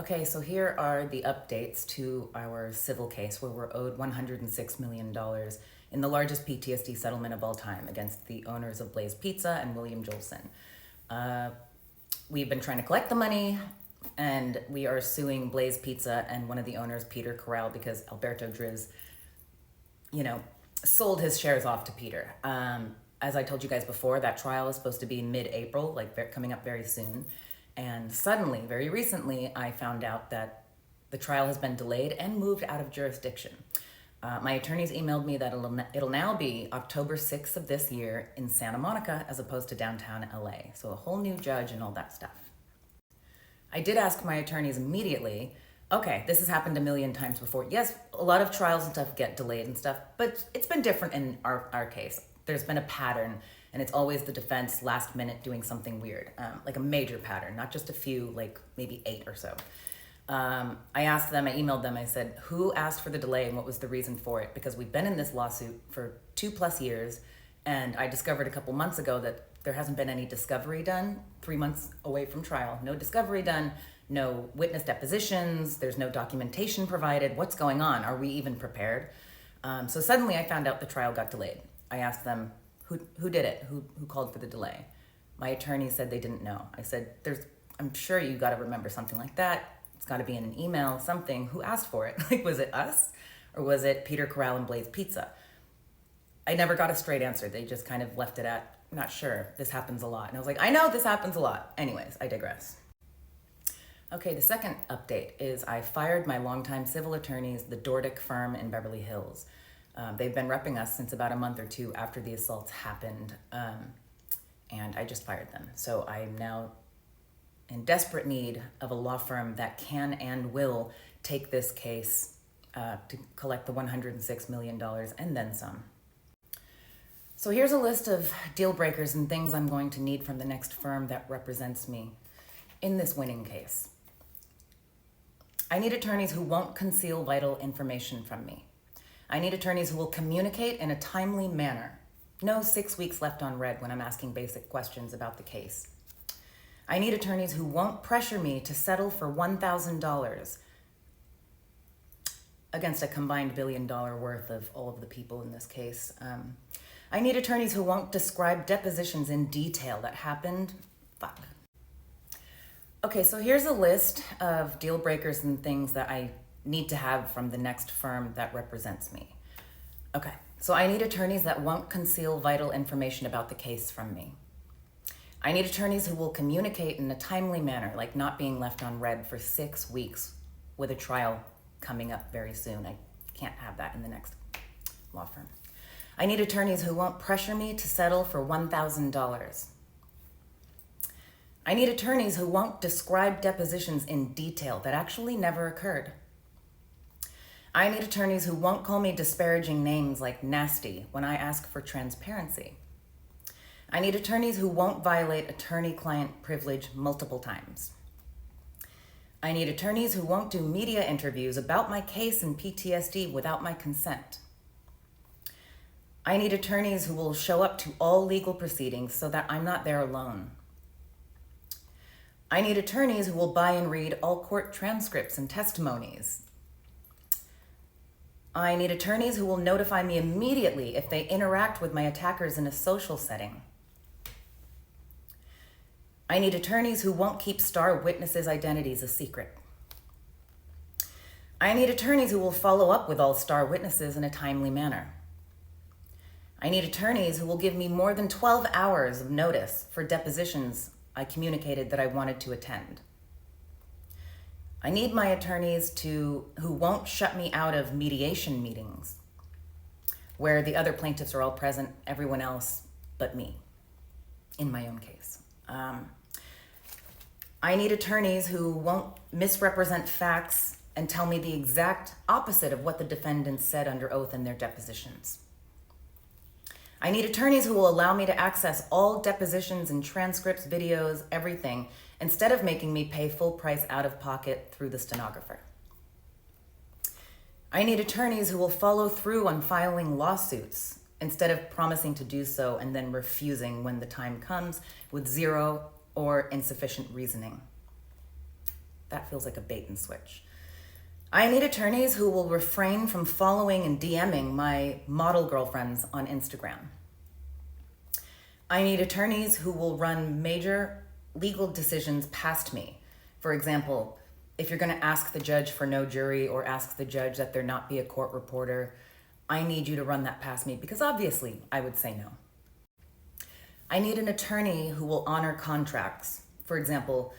Okay, so here are the updates to our civil case where we're owed $106 million in the largest PTSD settlement of all time against the owners of Blaze Pizza and William Jolson. We've been trying to collect the money, and we are suing Blaze Pizza and one of the owners, Peter Corral, because Alberto Driz, sold his shares off to Peter. As I told you guys before, that trial is supposed to be mid-April, coming up very soon. And suddenly, very recently, I found out that the trial has been delayed and moved out of jurisdiction. My attorneys emailed me that it'll now be October 6th of this year in Santa Monica as opposed to downtown LA. So a whole new judge and all that stuff. I did ask my attorneys immediately, okay, this has happened a million times before. Yes, a lot of trials and stuff get delayed and stuff, but it's been different in our case. There's been a pattern, and it's always the defense last minute doing something weird, like a major pattern, not just a few, like maybe 8 or so. I asked them, I emailed them, I said, who asked for the delay and what was the reason for it? Because we've been in this lawsuit for 2+ years, and I discovered a couple months ago that there hasn't been any discovery done, 3 months away from trial. No discovery done, no witness depositions, there's no documentation provided. What's going on? Are we even prepared? So suddenly I found out the trial got delayed. I asked them, who did it? Who called for the delay? My attorney said they didn't know. I said, I'm sure you got to remember something like that. It's got to be in an email, something. Who asked for it? Like, was it us? Or was it Peter Corral and Blaze Pizza? I never got a straight answer. They just kind of left it at, not sure. This happens a lot. And I was like, I know this happens a lot. Anyways, I digress. Okay, the second update is I fired my longtime civil attorneys, the Dordick Firm in Beverly Hills. They've been repping us since about a month or two after the assaults happened, and I just fired them. So I'm now in desperate need of a law firm that can and will take this case to collect the $106 million and then some. So here's a list of deal breakers and things I'm going to need from the next firm that represents me in this winning case. I need attorneys who won't conceal vital information from me. I need attorneys who will communicate in a timely manner. No 6 weeks left on red when I'm asking basic questions about the case. I need attorneys who won't pressure me to settle for $1,000 against a combined $1 billion worth of all of the people in this case. I need attorneys who won't describe depositions in detail that happened. Fuck. Okay, so here's a list of deal breakers and things that I need to have from the next firm that represents me. Okay, so I need attorneys that won't conceal vital information about the case from me. I need attorneys who will communicate in a timely manner, like not being left on red for 6 weeks with a trial coming up very soon. I can't have that in the next law firm. I need attorneys who won't pressure me to settle for $1,000. I need attorneys who won't describe depositions in detail that actually never occurred. I need attorneys who won't call me disparaging names like nasty when I ask for transparency. I need attorneys who won't violate attorney-client privilege multiple times. I need attorneys who won't do media interviews about my case and PTSD without my consent. I need attorneys who will show up to all legal proceedings so that I'm not there alone. I need attorneys who will buy and read all court transcripts and testimonies. I need attorneys who will notify me immediately if they interact with my attackers in a social setting. I need attorneys who won't keep star witnesses' identities a secret. I need attorneys who will follow up with all star witnesses in a timely manner. I need attorneys who will give me more than 12 hours of notice for depositions I communicated that I wanted to attend. I need my attorneys who won't shut me out of mediation meetings where the other plaintiffs are all present, everyone else but me, in my own case. I need attorneys who won't misrepresent facts and tell me the exact opposite of what the defendants said under oath in their depositions. I need attorneys who will allow me to access all depositions and transcripts, videos, everything, instead of making me pay full price out of pocket through the stenographer. I need attorneys who will follow through on filing lawsuits instead of promising to do so and then refusing when the time comes with zero or insufficient reasoning. That feels like a bait and switch. I need attorneys who will refrain from following and DMing my model girlfriends on Instagram. I need attorneys who will run major legal decisions past me. For example, if you're going to ask the judge for no jury or ask the judge that there not be a court reporter, I need you to run that past me because obviously I would say no. I need an attorney who will honor contracts. For example,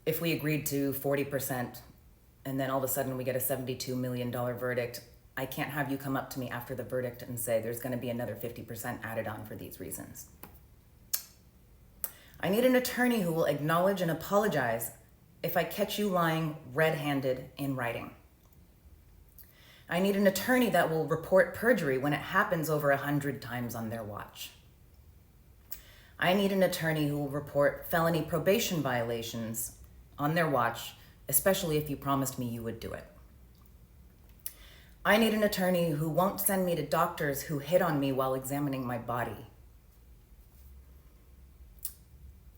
if we agreed to 40% and then all of a sudden we get a $72 million verdict, I can't have you come up to me after the verdict and say there's going to be another 50% added on for these reasons. I need an attorney who will acknowledge and apologize if I catch you lying red-handed in writing. I need an attorney that will report perjury when it happens over 100 times on their watch. I need an attorney who will report felony probation violations on their watch, especially if you promised me you would do it. I need an attorney who won't send me to doctors who hit on me while examining my body.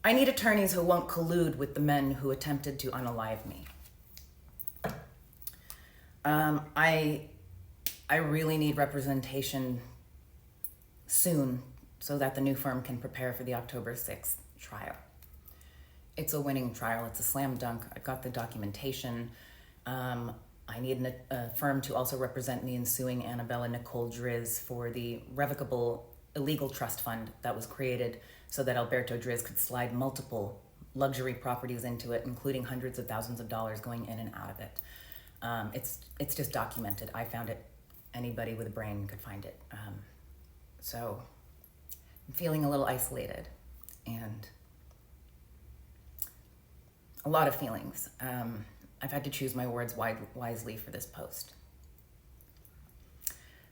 I need attorneys who won't collude with the men who attempted to unalive me. I really need representation soon so that the new firm can prepare for the October 6th trial. It's a winning trial. It's a slam dunk. I've got the documentation. I need a firm to also represent me in suing Annabella Nicole Driz for the revocable illegal trust fund that was created so that Alberto Driz could slide multiple luxury properties into it, including hundreds of thousands of dollars going in and out of it. It's just documented. I found it. Anybody with a brain could find it. So I'm feeling a little isolated and a lot of feelings. I've had to choose my words wisely for this post.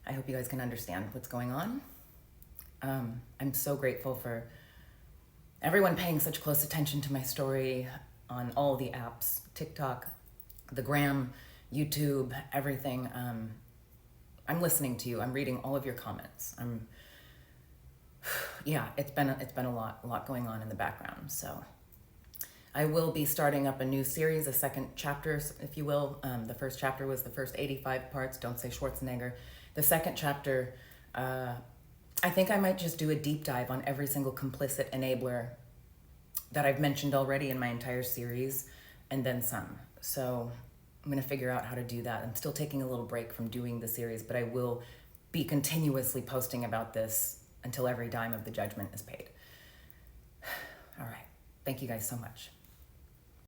I hope you guys can understand what's going on. I'm so grateful for everyone paying such close attention to my story on all the apps, TikTok, the Gram, YouTube, everything. I'm listening to you. I'm reading all of your comments. It's been a lot going on in the background. So I will be starting up a new series, a second chapter, if you will. The first chapter was the first 85 parts. Don't say Schwarzenegger. The second chapter, I think I might just do a deep dive on every single complicit enabler that I've mentioned already in my entire series, and then some. So I'm going to figure out how to do that. I'm still taking a little break from doing the series, but I will be continuously posting about this until every dime of the judgment is paid. All right. Thank you guys so much.